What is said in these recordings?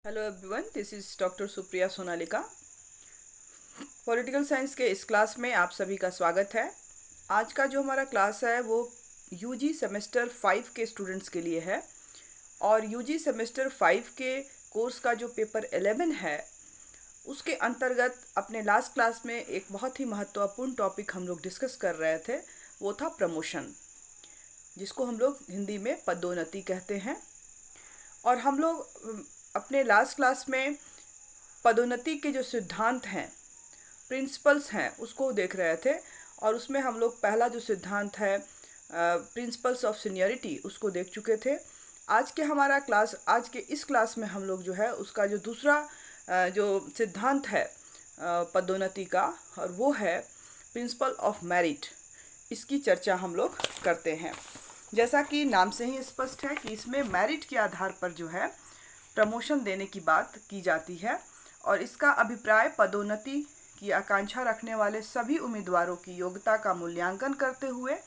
Hello everyone, this is doctor Supriya Sonalika. Political science के इस class में आप सभी का स्वागत है। आज का जो हमारा क्लास है वो यूजी सेमेस्टर 5 के स्टूडेंट्स के लिए है और यूजी सेमेस्टर 5 के कोर्स का जो पेपर 11 है उसके अंतर्गत अपने लास्ट क्लास में एक बहुत ही महत्वपूर्ण टॉपिक हम लोग डिस्कस कर रहे थे। वो था प्रमोशन, जिसको हम लोग हिंदी में पदोन्नति कहते हैं। और हम लोग अपने लास्ट क्लास में पदोन्नति के जो सिद्धांत हैं, प्रिंसिपल्स हैं, उसको देख रहे थे। और उसमें हम लोग पहला जो सिद्धांत है प्रिंसिपल्स ऑफ सीनियरिटी, उसको देख चुके थे। आज के इस क्लास में हम लोग जो है उसका जो दूसरा जो सिद्धांत है पदोन्नति का, और वो है प्रिंसिपल ऑफ मेरिट। इसकी चर्चा हम लोग करते हैं। जैसा कि नाम से ही स्पष्ट है कि इसमें मेरिट के आधार पर जो है प्रमोशन देने की बात की जाती है और इसका अभिप्राय पदोन्नति की आकांक्षा रखने वाले सभी उम्मीदवारों की योग्यता का मूल्यांकन करते हुए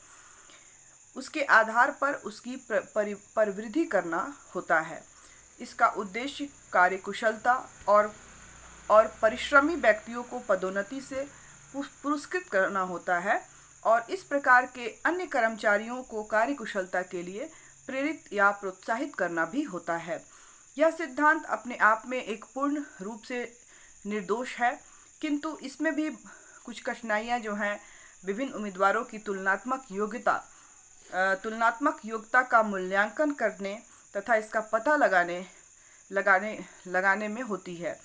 उसके आधार पर उसकी प्रवृद्धि करना होता है। इसका उद्देश्य कार्यकुशलता और परिश्रमी व्यक्तियों को पदोन्नति से पुरस्कृत करना होता है और इस प्रकार के अन्य कर्मचारियों को कार्यकुशलता के लिए प्रेरित या प्रोत्साहित करना भी होता है। यह सिद्धांत अपने आप में एक पूर्ण रूप से निर्दोष है, किंतु इसमें भी कुछ कठिनाइयां जो हैं विभिन्न उम्मीदवारों की तुलनात्मक योग्यता का मूल्यांकन करने तथा इसका पता लगाने में होती है।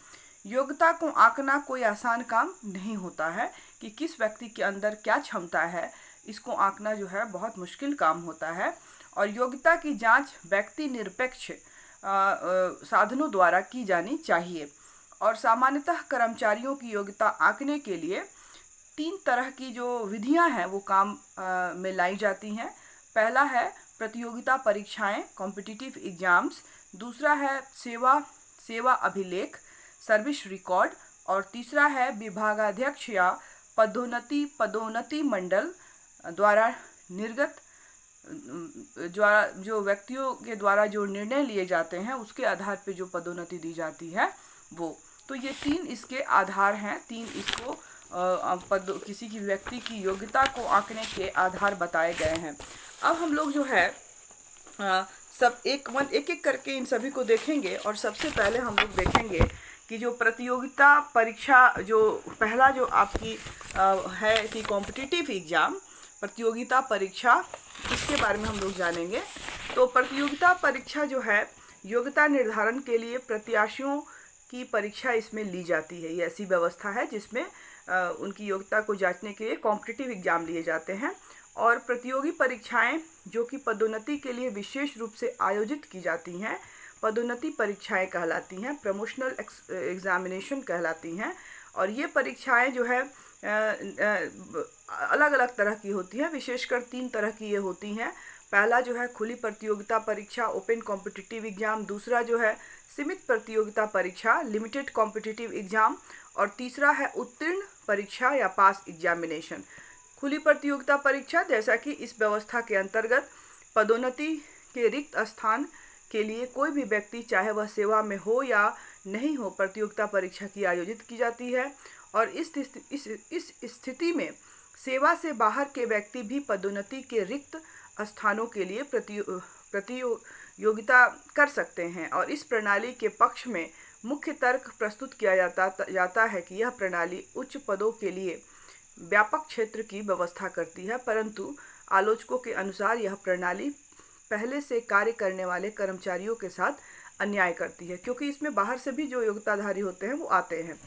योग्यता को आंकना कोई आसान काम नहीं होता है कि किस व्यक्ति के अंदर क्या क्षमता है। इसको आंकना जो है बहुत मुश्किल काम होता है और योग्यता की जांच व्यक्ति निरपेक्ष साधनों द्वारा की जानी चाहिए। और सामान्यतः कर्मचारियों की योग्यता आंकने के लिए 3 तरह की जो विधियां हैं वो काम में लाई जाती हैं। पहला है प्रतियोगिता परीक्षाएं, कॉम्पिटिटिव एग्जाम्स। दूसरा है सेवा अभिलेख, सर्विस रिकॉर्ड। और तीसरा है विभागाध्यक्ष या पदोन्नति मंडल द्वारा निर्गत जो व्यक्तियों के द्वारा जो निर्णय लिए जाते हैं उसके आधार पे जो पदोन्नति दी जाती है वो। तो ये 3 इसके आधार हैं। 3 इसको किसी की व्यक्ति की योग्यता को आंकने के आधार बताए गए हैं। अब हम लोग जो है सब एक एक करके इन सभी को देखेंगे। और सबसे पहले हम लोग देखेंगे कि जो प्रतियोगिता परीक्षा, जो पहला जो आपकी है कि कॉम्पिटिटिव एग्ज़ाम, प्रतियोगिता परीक्षा, इसके बारे में हम लोग जानेंगे। तो प्रतियोगिता परीक्षा जो है योग्यता निर्धारण के लिए प्रत्याशियों की परीक्षा इसमें ली जाती है। ये ऐसी व्यवस्था है जिसमें उनकी योग्यता को जांचने के लिए कॉम्पिटिटिव एग्ज़ाम लिए जाते हैं। और प्रतियोगी परीक्षाएं जो कि पदोन्नति के लिए विशेष रूप से आयोजित की जाती हैं, पदोन्नति परीक्षाएं कहलाती हैं, प्रमोशनल एग्जामिनेशन कहलाती हैं। और ये परीक्षाएं जो है अलग अलग तरह की होती हैं। विशेषकर 3 तरह की ये होती हैं। पहला जो है खुली प्रतियोगिता परीक्षा, ओपन कॉम्पिटिटिव एग्ज़ाम। दूसरा जो है सीमित प्रतियोगिता परीक्षा, लिमिटेड कॉम्पिटिटिव एग्ज़ाम। और तीसरा है उत्तीर्ण परीक्षा या पास एग्जामिनेशन। खुली प्रतियोगिता परीक्षा, जैसा कि इस व्यवस्था के अंतर्गत पदोन्नति के रिक्त स्थान के लिए कोई भी व्यक्ति, चाहे वह सेवा में हो या नहीं हो, प्रतियोगिता परीक्षा की आयोजित की जाती है। और इस स्थिति में सेवा से बाहर के व्यक्ति भी पदोन्नति के रिक्त स्थानों के लिए प्रतियोगिता कर सकते हैं। और इस प्रणाली के पक्ष में मुख्य तर्क प्रस्तुत किया जाता है कि यह प्रणाली उच्च पदों के लिए व्यापक क्षेत्र की व्यवस्था करती है, परंतु आलोचकों के अनुसार यह प्रणाली पहले से कार्य करने वाले कर्मचारियों के साथ अन्याय करती है, क्योंकि इसमें बाहर से भी जो योग्यताधारी होते हैं वो आते हैं।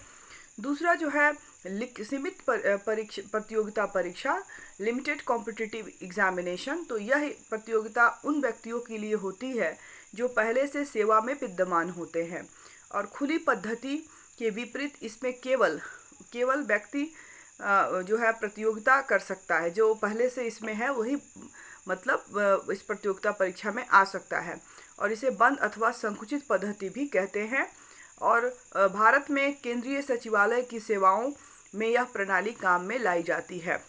दूसरा जो है सीमित प्रतियोगिता परीक्षा, लिमिटेड कॉम्पिटिटिव एग्जामिनेशन। तो यह प्रतियोगिता उन व्यक्तियों के लिए होती है जो पहले से सेवा में विद्यमान होते हैं। और खुली पद्धति के विपरीत इसमें केवल व्यक्ति जो है प्रतियोगिता कर सकता है। जो पहले से इसमें है वही मतलब इस प्रतियोगिता परीक्षा में आ सकता है। और इसे बंद अथवा संकुचित पद्धति भी कहते हैं। और भारत में केंद्रीय सचिवालय की सेवाओं में यह प्रणाली काम में लाई जाती है।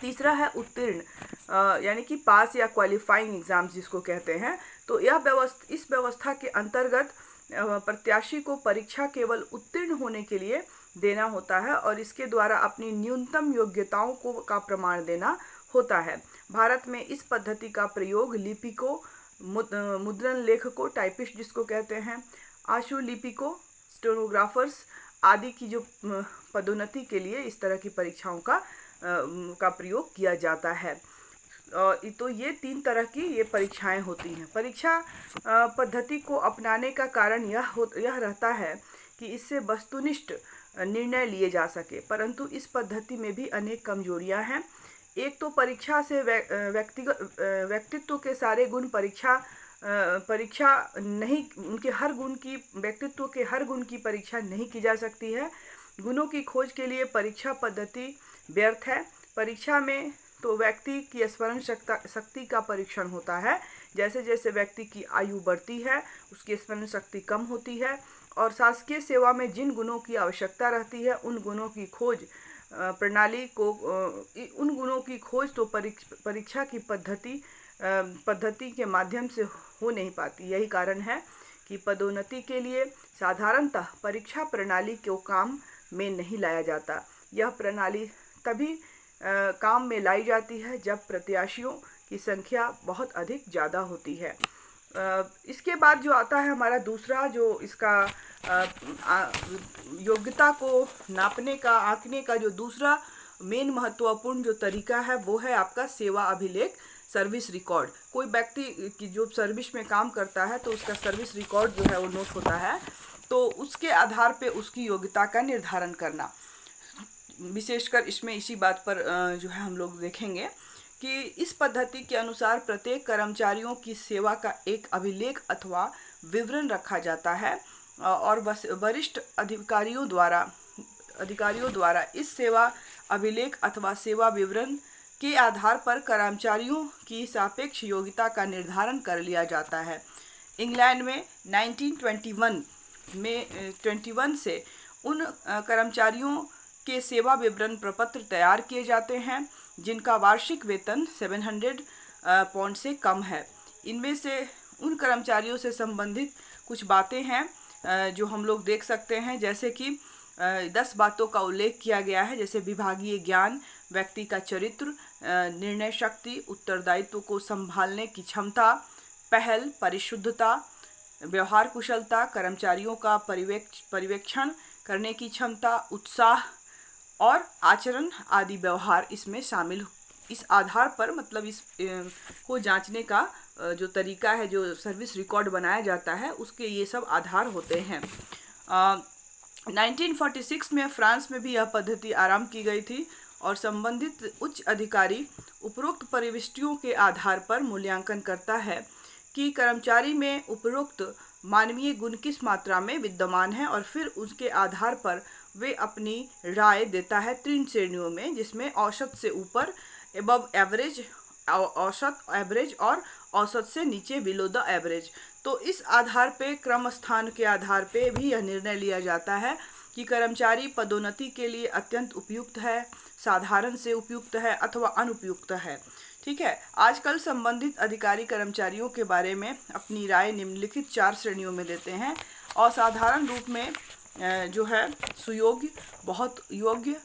तीसरा है उत्तीर्ण यानी कि पास या क्वालिफाइंग एग्ज़ाम्स जिसको कहते हैं। तो इस व्यवस्था के अंतर्गत प्रत्याशी को परीक्षा केवल उत्तीर्ण होने के लिए देना होता है और इसके द्वारा अपनी न्यूनतम योग्यताओं को का प्रमाण देना होता है। भारत में इस पद्धति का प्रयोग लिपिकों, मुद्रण लेखकों, टाइपिस्ट जिसको कहते हैं, आशुलिपिकों, स्टेनोग्राफर्स आदि की जो पदोन्नति के लिए इस तरह की परीक्षाओं का प्रयोग किया जाता है। तो ये 3 तरह की ये परीक्षाएं होती हैं। परीक्षा पद्धति को अपनाने का कारण यह रहता है कि इससे वस्तुनिष्ठ निर्णय लिए जा सके, परंतु इस पद्धति में भी अनेक कमजोरियां हैं। एक तो परीक्षा से व्यक्तित्व के सारे गुण परीक्षा नहीं, उनके हर गुण की, व्यक्तित्व के हर गुण की परीक्षा नहीं की जा सकती है। गुणों की खोज के लिए परीक्षा पद्धति व्यर्थ है। परीक्षा में तो व्यक्ति की स्मरण शक्ति का परीक्षण होता है। जैसे जैसे व्यक्ति की आयु बढ़ती है उसकी स्मरण शक्ति कम होती है और शासकीय सेवा में जिन गुणों की आवश्यकता रहती है उन गुणों की खोज तो परीक्षा की पद्धति के माध्यम से हो नहीं पाती। यही कारण है कि पदोन्नति के लिए साधारणतः परीक्षा प्रणाली को काम में नहीं लाया जाता। यह प्रणाली तभी काम में लाई जाती है जब प्रत्याशियों की संख्या बहुत अधिक ज़्यादा होती है। इसके बाद जो आता है हमारा दूसरा, जो इसका योग्यता को नापने का, आंकने का जो दूसरा मेन महत्वपूर्ण जो तरीका है वो है आपका सेवा अभिलेख, सर्विस रिकॉर्ड। कोई व्यक्ति की जो सर्विस में काम करता है तो उसका सर्विस रिकॉर्ड जो है वो नोट होता है, तो उसके आधार पे उसकी योग्यता का निर्धारण करना। विशेषकर इसमें इसी बात पर जो है हम लोग देखेंगे कि इस पद्धति के अनुसार प्रत्येक कर्मचारियों की सेवा का एक अभिलेख अथवा विवरण रखा जाता है और वरिष्ठ अधिकारियों द्वारा इस सेवा अभिलेख अथवा सेवा विवरण के आधार पर कर्मचारियों की सापेक्ष योग्यता का निर्धारण कर लिया जाता है। इंग्लैंड में 1921 से उन कर्मचारियों के सेवा विवरण प्रपत्र तैयार किए जाते हैं जिनका वार्षिक वेतन 700 पाउंड से कम है। इनमें से उन कर्मचारियों से संबंधित कुछ बातें हैं जो हम लोग देख सकते हैं, जैसे कि 10 बातों का उल्लेख किया गया है, जैसे विभागीय ज्ञान, व्यक्ति का चरित्र, निर्णय शक्ति, उत्तरदायित्व को संभालने की क्षमता, पहल, परिशुद्धता, व्यवहार कुशलता, कर्मचारियों का पर्यवेक्षण करने की क्षमता, उत्साह और आचरण आदि व्यवहार इसमें शामिल। इस आधार पर मतलब इस को जांचने का जो तरीका है, जो सर्विस रिकॉर्ड बनाया जाता है, उसके ये सब आधार होते हैं। 1946 में फ्रांस में भी यह पद्धति आरंभ की गई थी और संबंधित उच्च अधिकारी उपरोक्त प्रविष्टियों के आधार पर मूल्यांकन करता है कि कर्मचारी में उपरोक्त मानवीय गुण किस मात्रा में विद्यमान है और फिर उसके आधार पर वे अपनी राय देता है 3 श्रेणियों में, जिसमें औसत से ऊपर एबव एवरेज, औसत एवरेज और औसत से नीचे बिलो द एवरेज। तो इस आधार पे, क्रम स्थान के आधार पे भी यह निर्णय लिया जाता है कि कर्मचारी पदोन्नति के लिए अत्यंत उपयुक्त है, साधारण से उपयुक्त है अथवा अनुपयुक्त है। ठीक है। आजकल संबंधित अधिकारी कर्मचारियों के बारे में अपनी राय निम्नलिखित 4 श्रेणियों में देते हैं। असाधारण रूप में जो है सुयोग्य, बहुत योग्य,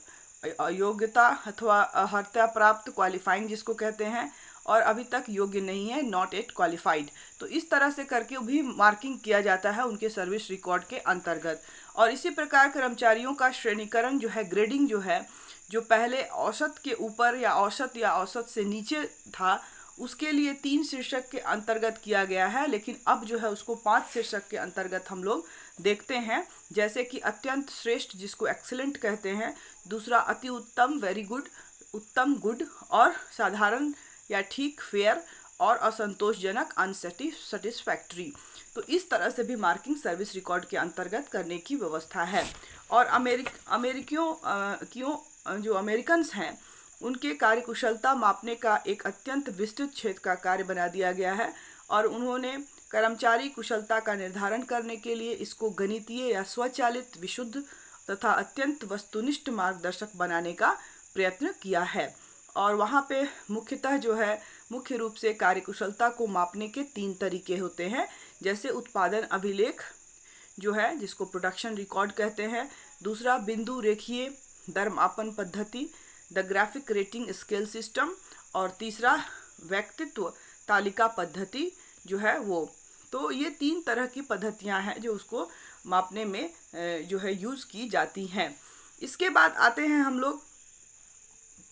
योग्यता अथवा अर्हता प्राप्त, क्वालिफाइंग जिसको कहते हैं, और अभी तक योग्य नहीं है, नॉट एट क्वालिफाइड। तो इस तरह से करके भी मार्किंग किया जाता है उनके सर्विस रिकॉर्ड के अंतर्गत। और इसी प्रकार कर्मचारियों का श्रेणीकरण जो है, ग्रेडिंग जो है, जो पहले औसत के ऊपर या औसत से नीचे था, उसके लिए 3 शीर्षक के अंतर्गत किया गया है, लेकिन अब जो है उसको 5 शीर्षक के अंतर्गत हम लोग देखते हैं। जैसे कि अत्यंत श्रेष्ठ जिसको एक्सीलेंट कहते हैं, दूसरा अति उत्तम वेरी गुड, उत्तम गुड, और साधारण या ठीक फेयर, और असंतोषजनक अनसेटिस्फैक्ट्री। तो इस तरह से भी मार्किंग सर्विस रिकॉर्ड के अंतर्गत करने की व्यवस्था है। और अमेरिकन्स हैं, उनके कार्यकुशलता मापने का एक अत्यंत विस्तृत क्षेत्र का कार्य बना दिया गया है और उन्होंने कर्मचारी कुशलता का निर्धारण करने के लिए इसको गणितीय या स्वचालित, विशुद्ध तथा अत्यंत वस्तुनिष्ठ मार्गदर्शक बनाने का प्रयत्न किया है। और वहाँ पे मुख्यतः जो है, मुख्य रूप से कार्यकुशलता को मापने के 3 तरीके होते हैं, जैसे उत्पादन अभिलेख, जो है, जिसको प्रोडक्शन रिकॉर्ड कहते हैं। दूसरा बिंदु रेखीय दर मापन पद्धति, the graphic rating scale system. और तीसरा व्यक्तित्व तालिका पद्धति जो है वो। तो ये 3 तरह की पद्धतियां हैं जो उसको मापने में जो है यूज़ की जाती हैं। इसके बाद आते हैं हम लोग,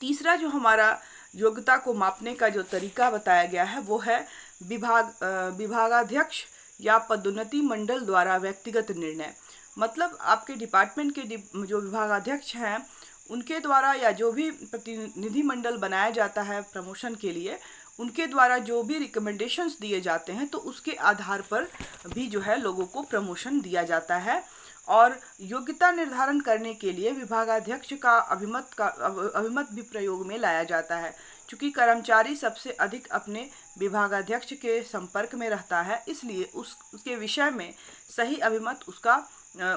तीसरा जो हमारा योग्यता को मापने का जो तरीका बताया गया है वो है विभागाध्यक्ष या पदोन्नति मंडल द्वारा व्यक्तिगत निर्णय। मतलब आपके डिपार्टमेंट के जो विभागाध्यक्ष हैं उनके द्वारा या जो भी प्रतिनिधि मंडल बनाया जाता है प्रमोशन के लिए, उनके द्वारा जो भी रिकमेंडेशंस दिए जाते हैं तो उसके आधार पर भी जो है लोगों को प्रमोशन दिया जाता है। और योग्यता निर्धारण करने के लिए विभागाध्यक्ष का अभिमत भी प्रयोग में लाया जाता है। चूँकि कर्मचारी सबसे अधिक अपने विभागाध्यक्ष के संपर्क में रहता है, इसलिए उसके विषय में सही अभिमत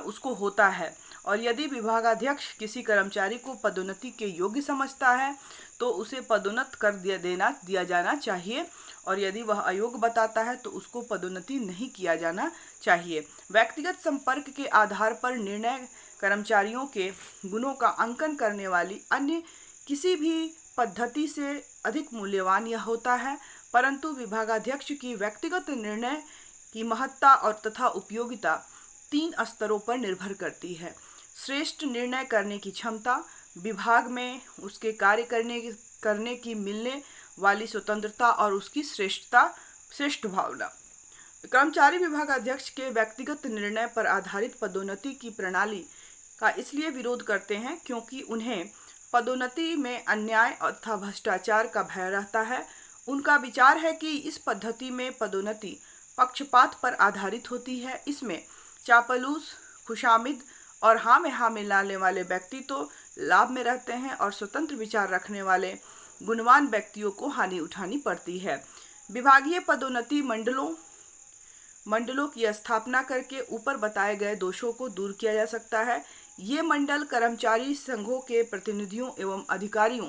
उसको होता है। और यदि विभागाध्यक्ष किसी कर्मचारी को पदोन्नति के योग्य समझता है तो उसे पदोन्नत कर दिया जाना चाहिए, और यदि वह अयोग्य बताता है तो उसको पदोन्नति नहीं किया जाना चाहिए। व्यक्तिगत संपर्क के आधार पर निर्णय कर्मचारियों के गुणों का अंकन करने वाली अन्य किसी भी पद्धति से अधिक मूल्यवान यह होता है, परंतु विभागाध्यक्ष की व्यक्तिगत निर्णय की महत्ता और तथा उपयोगिता 3 स्तरों पर निर्भर करती है। श्रेष्ठ निर्णय करने की क्षमता, विभाग में उसके कार्य करने की मिलने वाली स्वतंत्रता और उसकी श्रेष्ठ भावना। कर्मचारी विभागाध्यक्ष के व्यक्तिगत निर्णय पर आधारित पदोन्नति की प्रणाली का इसलिए विरोध करते हैं क्योंकि उन्हें पदोन्नति में अन्याय तथा भ्रष्टाचार का भय रहता है। उनका विचार है कि इस पद्धति में पदोन्नति पक्षपात पर आधारित होती है। इसमें चापलूस, खुशामिद और हाँ में हाँ मिलाने वाले व्यक्ति तो लाभ में रहते हैं और स्वतंत्र विचार रखने वाले गुणवान व्यक्तियों को हानि उठानी पड़ती है। विभागीय पदोन्नति मंडलों की स्थापना करके ऊपर बताए गए दोषों को दूर किया जा सकता है। ये मंडल कर्मचारी संघों के प्रतिनिधियों एवं अधिकारियों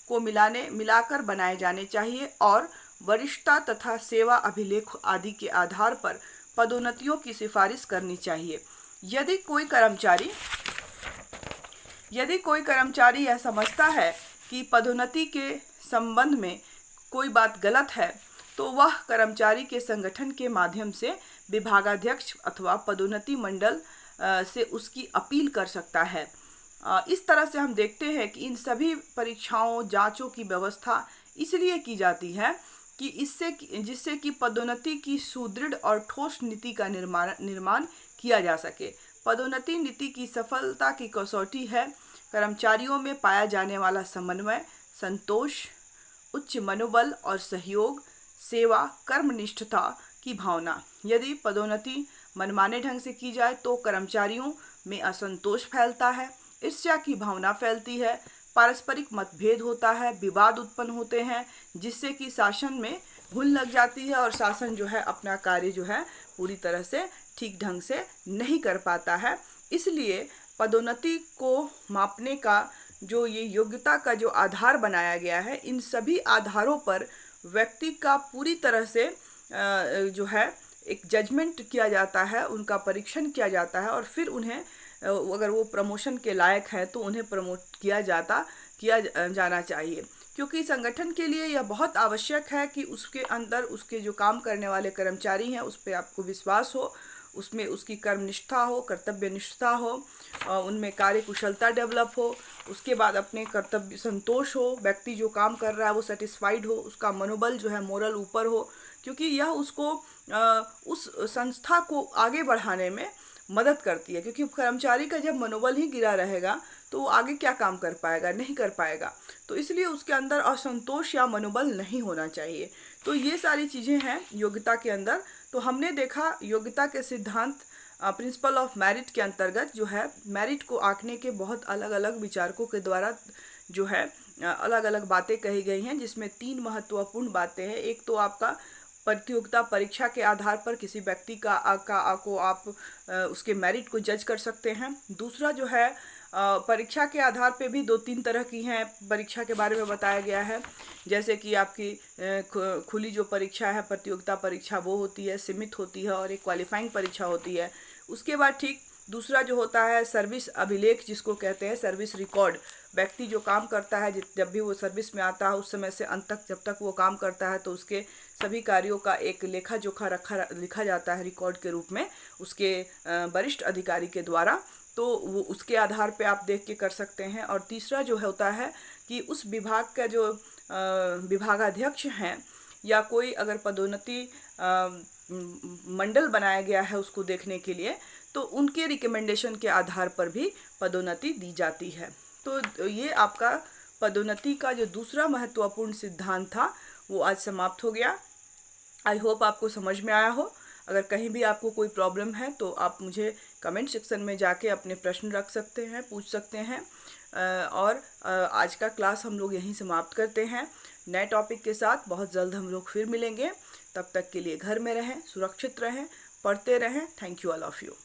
को मिलाकर बनाए जाने चाहिए और वरिष्ठता तथा सेवा अभिलेख आदि के आधार पर पदोन्नतियों की सिफारिश करनी चाहिए। यदि कोई कर्मचारी यह समझता है कि पदोन्नति के संबंध में कोई बात गलत है तो वह कर्मचारी के संगठन के माध्यम से विभागाध्यक्ष अथवा पदोन्नति मंडल से उसकी अपील कर सकता है। इस तरह से हम देखते हैं कि इन सभी परीक्षाओं, जांचों की व्यवस्था इसलिए की जाती है कि जिससे कि पदोन्नति की सुदृढ़ और ठोस नीति का निर्माण किया जा सके। पदोन्नति नीति की सफलता की कसौटी है कर्मचारियों में पाया जाने वाला समन्वय, संतोष, उच्च मनोबल और सहयोग, सेवा, कर्मनिष्ठता की भावना। यदि पदोन्नति मनमाने ढंग से की जाए तो कर्मचारियों में असंतोष फैलता है, ईर्ष्या की भावना फैलती है, पारस्परिक मतभेद होता है, विवाद उत्पन्न होते हैं, जिससे कि शासन में भूल लग जाती है और शासन जो है अपना कार्य जो है पूरी तरह से ठीक ढंग से नहीं कर पाता है। इसलिए पदोन्नति को मापने का जो ये योग्यता का जो आधार बनाया गया है, इन सभी आधारों पर व्यक्ति का पूरी तरह से जो है एक जजमेंट किया जाता है, उनका परीक्षण किया जाता है और फिर उन्हें अगर वो प्रमोशन के लायक है तो उन्हें प्रमोट किया जाना चाहिए। क्योंकि संगठन के लिए यह बहुत आवश्यक है कि उसके अंदर उसके जो काम करने वाले कर्मचारी हैं उस पर आपको विश्वास हो, उसमें उसकी कर्मनिष्ठा हो, कर्तव्यनिष्ठता हो, उनमें कार्य कुशलता डेवलप हो, उसके बाद अपने कर्तव्य संतोष हो, व्यक्ति जो काम कर रहा है वो सेटिस्फाइड हो, उसका मनोबल जो है मोरल ऊपर हो, क्योंकि यह उसको उस संस्था को आगे बढ़ाने में मदद करती है। क्योंकि कर्मचारी का जब मनोबल ही गिरा रहेगा तो वो आगे क्या काम कर पाएगा, नहीं कर पाएगा। तो इसलिए उसके अंदर असंतोष या मनोबल नहीं होना चाहिए। तो ये सारी चीज़ें हैं योग्यता के अंदर। तो हमने देखा योग्यता के सिद्धांत प्रिंसिपल ऑफ मेरिट के अंतर्गत जो है मेरिट को आंकने के बहुत अलग अलग विचारकों के द्वारा जो है अलग अलग बातें कही गई हैं, जिसमें 3 महत्वपूर्ण बातें हैं। एक तो आपका प्रतियोगिता परीक्षा के आधार पर किसी व्यक्ति को आप उसके मेरिट को जज कर सकते हैं। दूसरा जो है परीक्षा के आधार पे भी 2-3 तरह की हैं परीक्षा के बारे में बताया गया है। जैसे कि आपकी खुली जो परीक्षा है प्रतियोगिता परीक्षा वो होती है, सीमित होती है, और एक क्वालिफाइंग परीक्षा होती है। उसके बाद ठीक दूसरा जो होता है सर्विस अभिलेख, जिसको कहते हैं सर्विस रिकॉर्ड। व्यक्ति जो काम करता है, जब भी वो सर्विस में आता है उस समय से अंत तक जब तक वो काम करता है तो उसके सभी कार्यों का एक लेखा जोखा लिखा जाता है रिकॉर्ड के रूप में उसके वरिष्ठ अधिकारी के द्वारा। तो वो उसके आधार पे आप देख के कर सकते हैं। और तीसरा जो होता है कि उस विभाग का जो विभागाध्यक्ष हैं या कोई अगर पदोन्नति मंडल बनाया गया है उसको देखने के लिए, तो उनके रिकमेंडेशन के आधार पर भी पदोन्नति दी जाती है। तो ये आपका पदोन्नति का जो दूसरा महत्वपूर्ण सिद्धांत था वो आज समाप्त हो गया। आई होप आपको समझ में आया हो। अगर कहीं भी आपको कोई प्रॉब्लम है तो आप मुझे कमेंट सेक्शन में जाके अपने प्रश्न रख सकते हैं, पूछ सकते हैं। और आज का क्लास हम लोग यहीं समाप्त करते हैं। नए टॉपिक के साथ बहुत जल्द हम लोग फिर मिलेंगे। तब तक के लिए घर में रहें, सुरक्षित रहें, पढ़ते रहें। Thank you all of you.